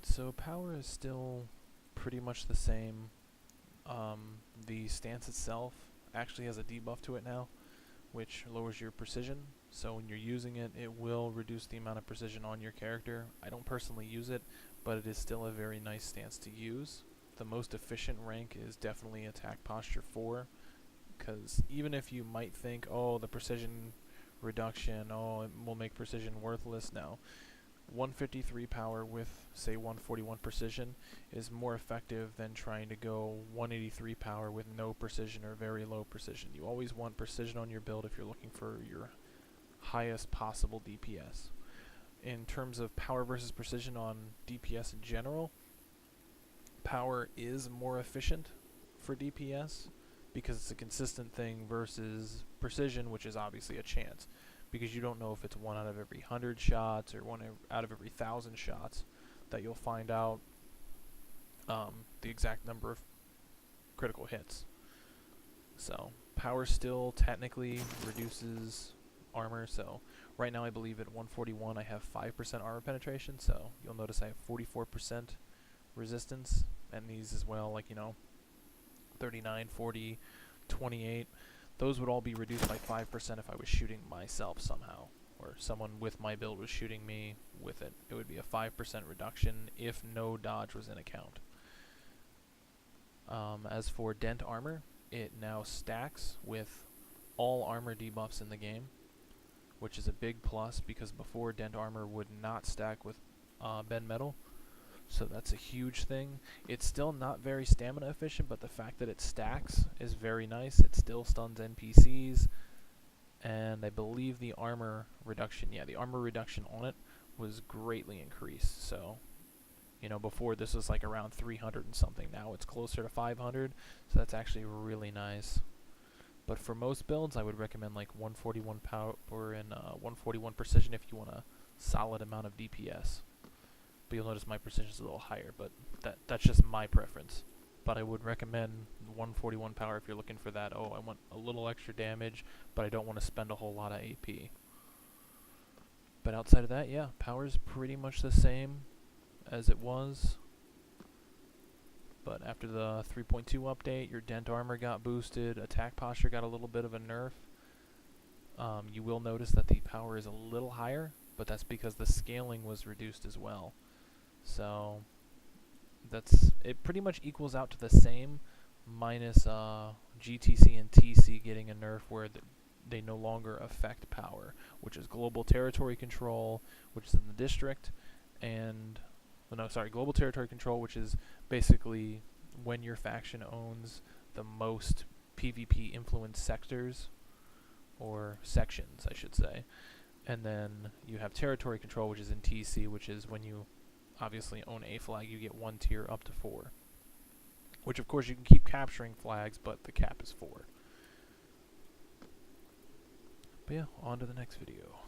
So power is still pretty much the same. The stance itself actually has a debuff to it now, which lowers your precision. So when you're using it, it will reduce the amount of precision on your character. I don't personally use it, but it is still a very nice stance to use. The most efficient rank is definitely attack posture 4, because even if you might think, oh, the precision reduction, oh, it will make precision worthless, no. 153 power with, say, 141 precision is more effective than trying to go 183 power with no precision or very low precision. You always want precision on your build if you're looking for your highest possible DPS. In terms of power versus precision on DPS in general, power is more efficient for DPS because it's a consistent thing versus precision, which is obviously a chance, because you don't know if it's 1 out of every 100 shots or 1 out of every 1,000 shots that you'll find out the exact number of critical hits. So power still technically reduces armor. So right now I believe at 141 I have 5% armor penetration, so you'll notice I have 44% resistance, and these as well, like, 39, 40, 28. Those would all be reduced by 5% if I was shooting myself somehow, or someone with my build was shooting me with it. It would be a 5% reduction if no dodge was in account. As for dent armor, it now stacks with all armor debuffs in the game, which is a big plus, because before dent armor would not stack with bend metal. So that's a huge thing. It's still not very stamina efficient, but the fact that it stacks is very nice. It still stuns NPCs, and I believe the armor reduction, the armor reduction on it was greatly increased. So, before this was like around 300 and something. Now it's closer to 500, so that's actually really nice. But for most builds, I would recommend like 141 power and 141 precision if you want a solid amount of DPS. But you'll notice my precision is a little higher, but that's just my preference. But I would recommend 141 power if you're looking for that. Oh, I want a little extra damage, but I don't want to spend a whole lot of AP. But outside of that, yeah, power's pretty much the same as it was. But after the 3.2 update, your dent armor got boosted, attack posture got a little bit of a nerf. You will notice that the power is a little higher, but that's because the scaling was reduced as well. So it pretty much equals out to the same, minus GTC and TC getting a nerf where they no longer affect power, which is global territory control, which is in the district, and global territory control, which is basically when your faction owns the most PvP influenced sectors, or sections I should say. And then you have territory control, which is in TC, which is when you obviously own a flag, you get 1 tier up to 4. Which of course you can keep capturing flags, but the cap is 4. But yeah, on to the next video.